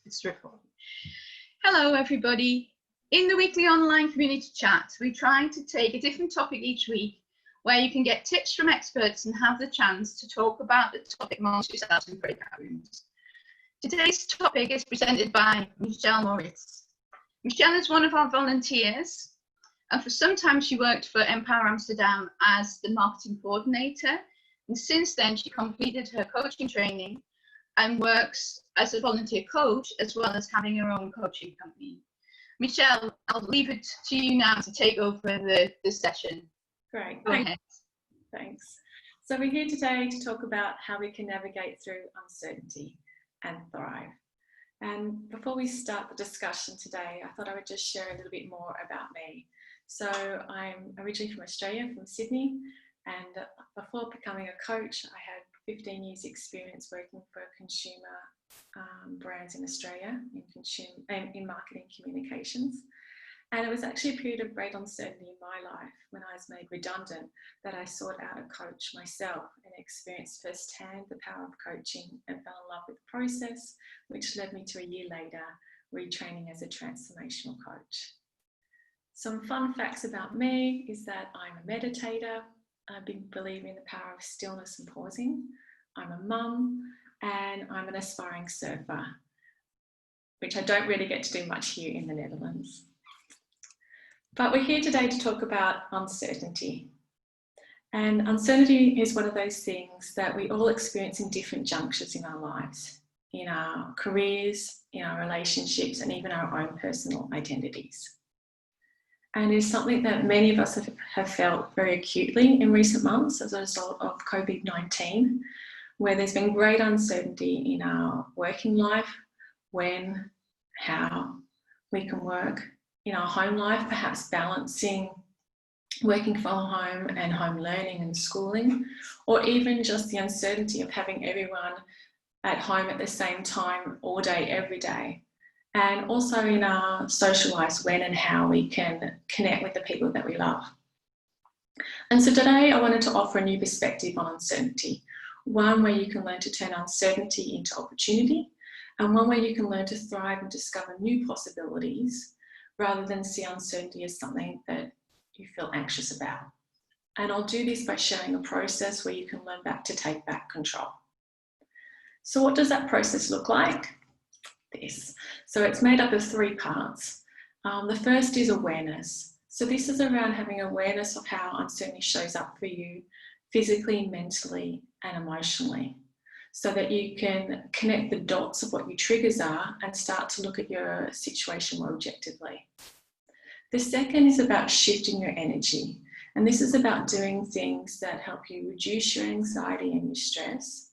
It's recording. Hello, everybody. In the weekly online community chat, we try to take a different topic each week where you can get tips from experts and have the chance to talk about the topic amongst yourselves in breakout rooms. Today's topic is presented by Michelle Moritz. Michelle is one of our volunteers, and for some time she worked for Empower Amsterdam as the marketing coordinator, and since then she completed her coaching training and works as a volunteer coach as well as having her own coaching company. Michelle, I'll leave it to you now to take over the session. Great. Go ahead. Thanks. So we're here today to talk about how we can navigate through uncertainty and thrive. And before we start the discussion today, I thought I would just share a little bit more about me. So I'm originally from Australia, from Sydney, and before becoming a coach, I had 15 years experience working for consumer brands in Australia in marketing communications. And it was actually a period of great uncertainty in my life when I was made redundant that I sought out a coach myself and experienced firsthand the power of coaching and fell in love with the process, which led me to a year later retraining as a transformational coach. Some fun facts about me is that I'm a meditator. I believe in the power of stillness and pausing. I'm a mum and I'm an aspiring surfer, which I don't really get to do much here in the Netherlands. But we're here today to talk about uncertainty. And uncertainty is one of those things that we all experience in different junctures in our lives, in our careers, in our relationships, and even our own personal identities. And it's something that many of us have felt very acutely in recent months as a result of COVID-19, where there's been great uncertainty in our working life, when, how we can work, in our home life, perhaps balancing working from home and home learning and schooling, or even just the uncertainty of having everyone at home at the same time all day, every day. And also in our social lives, when and how we can connect with the people that we love. And so today I wanted to offer a new perspective on uncertainty, one where you can learn to turn uncertainty into opportunity, and one where you can learn to thrive and discover new possibilities rather than see uncertainty as something that you feel anxious about. And I'll do this by sharing a process where you can learn to take back control. So what does that process look like? This. So it's made up of 3 parts. The first is awareness. So this is around having awareness of how uncertainty shows up for you physically, mentally, and emotionally, so that you can connect the dots of what your triggers are and start to look at your situation more objectively. The second is about shifting your energy. And this is about doing things that help you reduce your anxiety and your stress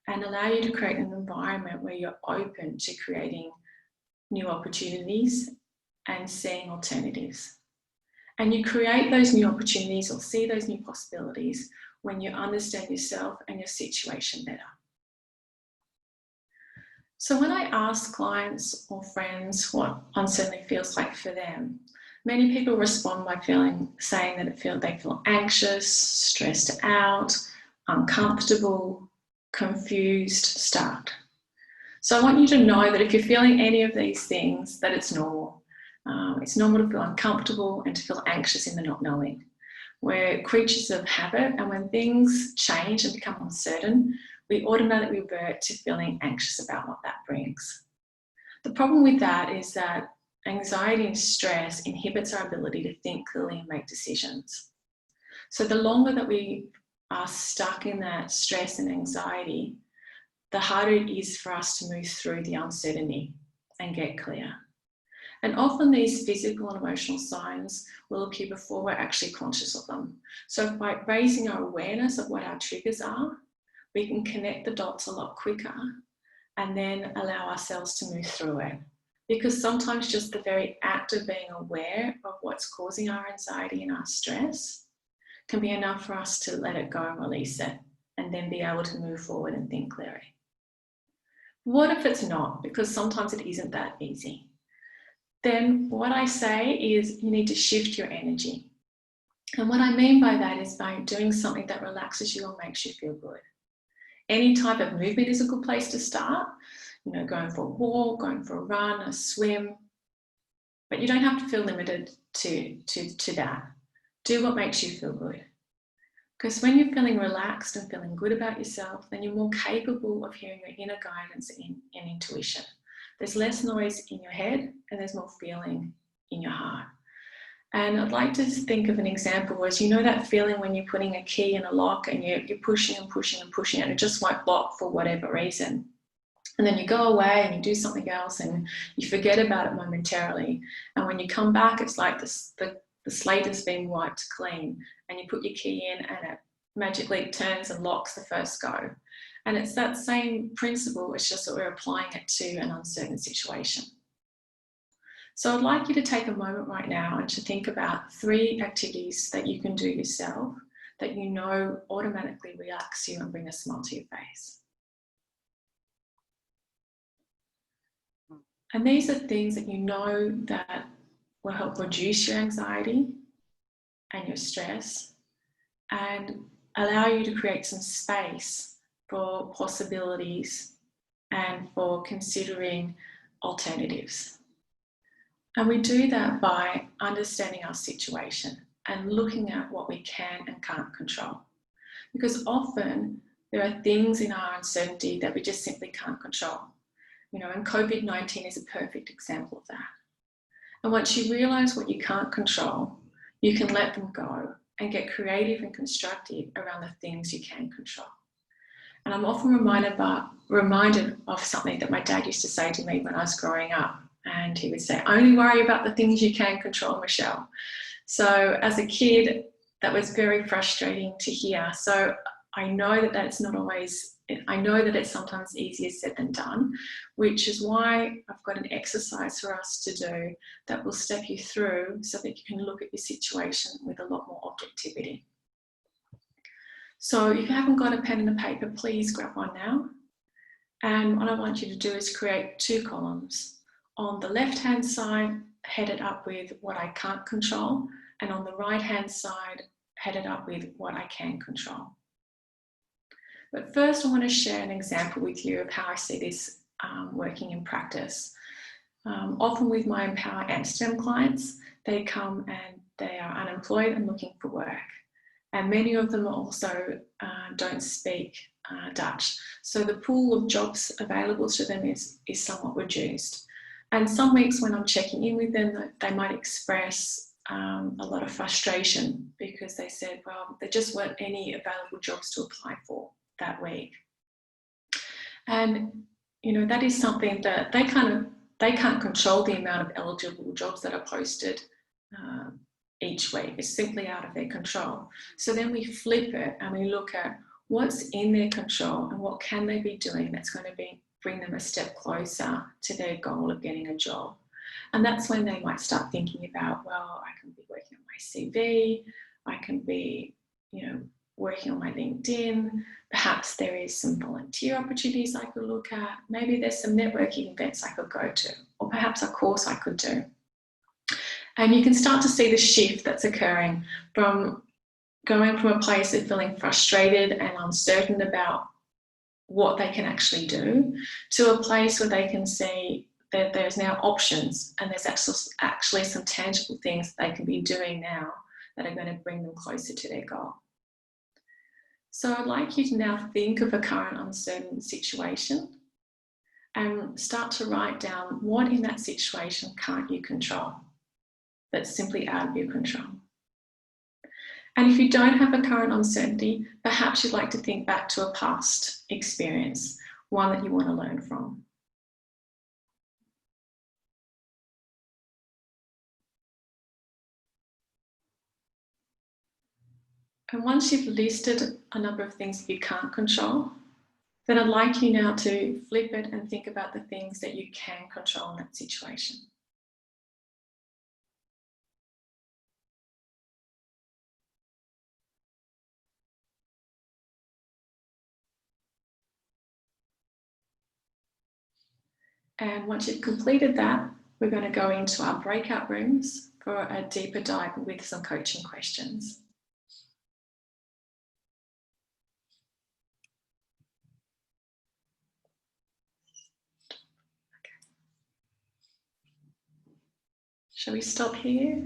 and allow you to create an environment where you're open to creating new opportunities and seeing alternatives. And you create those new opportunities or see those new possibilities when you understand yourself and your situation better. So when I ask clients or friends what uncertainty feels like for them, many people respond by saying that they feel anxious, stressed out, uncomfortable, confused, stuck. So I want you to know that if you're feeling any of these things, that it's normal. It's normal to feel uncomfortable and to feel anxious in the not knowing. We're creatures of habit, and when things change and become uncertain, we automatically revert to feeling anxious about what that brings. The problem with that is that anxiety and stress inhibits our ability to think clearly and make decisions. So the longer that we are stuck in that stress and anxiety, the harder it is for us to move through the uncertainty and get clear. And often these physical and emotional signs will appear before we're actually conscious of them. So by raising our awareness of what our triggers are, we can connect the dots a lot quicker and then allow ourselves to move through it. Because sometimes just the very act of being aware of what's causing our anxiety and our stress can be enough for us to let it go and release it, and then be able to move forward and think clearly. What if it's not? Because sometimes it isn't that easy. Then what I say is you need to shift your energy. And what I mean by that is by doing something that relaxes you or makes you feel good. Any type of movement is a good place to start. you know, going for a walk, going for a run, a swim. But you don't have to feel limited to that. Do what makes you feel good. Because when you're feeling relaxed and feeling good about yourself, then you're more capable of hearing your inner guidance and intuition. There's less noise in your head and there's more feeling in your heart. And I'd like to think of an example as, you know, that feeling when you're putting a key in a lock and you're pushing and pushing and pushing and it just won't lock for whatever reason. And then you go away and you do something else and you forget about it momentarily. And when you come back, it's like the slate has been wiped clean, and you put your key in and it magically turns and locks the first go. And it's that same principle, it's just that we're applying it to an uncertain situation. So I'd like you to take a moment right now and to think about 3 activities that you can do yourself that you know automatically relax you and bring a smile to your face. And these are things that you know that will help reduce your anxiety and your stress and allow you to create some space for possibilities and for considering alternatives. And we do that by understanding our situation and looking at what we can and can't control. Because often there are things in our uncertainty that we just simply can't control. You know, and COVID-19 is a perfect example of that. And once you realize what you can't control, you can let them go and get creative and constructive around the things you can control. And I'm often reminded of something that my dad used to say to me when I was growing up. And he would say, only worry about the things you can control, Michelle. So as a kid, that was very frustrating to hear. So I know that that's not always, I know that it's sometimes easier said than done, which is why I've got an exercise for us to do that will step you through so that you can look at your situation with a lot more objectivity. So if you haven't got a pen and a paper, please grab one now. And what I want you to do is create 2 columns. On the left-hand side, headed up with what I can't control, and on the right-hand side, headed up with what I can control. But first, I want to share an example with you of how I see this working in practice. Often with my Empower Amsterdam clients, they come and they are unemployed and looking for work. And many of them also don't speak Dutch. So the pool of jobs available to them is somewhat reduced. And some weeks when I'm checking in with them, they might express a lot of frustration because they said, well, there just weren't any available jobs to apply for that week. And, you know, that is something that they can't control the amount of eligible jobs that are posted each week. It's simply out of their control. So then we flip it and we look at what's in their control and what can they be doing that's going to bring them a step closer to their goal of getting a job. And that's when they might start thinking about, well, I can be working on my CV, I can be, you know, working on my LinkedIn, perhaps there is some volunteer opportunities I could look at, maybe there's some networking events I could go to, or perhaps a course I could do. And you can start to see the shift that's occurring from going from a place of feeling frustrated and uncertain about what they can actually do to a place where they can see that there's now options and there's actually some tangible things they can be doing now that are going to bring them closer to their goal. So I'd like you to now think of a current uncertain situation and start to write down what in that situation can't you control, that's simply out of your control. And if you don't have a current uncertainty, perhaps you'd like to think back to a past experience, one that you want to learn from. And once you've listed a number of things that you can't control, then I'd like you now to flip it and think about the things that you can control in that situation. And once you've completed that, we're going to go into our breakout rooms for a deeper dive with some coaching questions. Shall we stop here?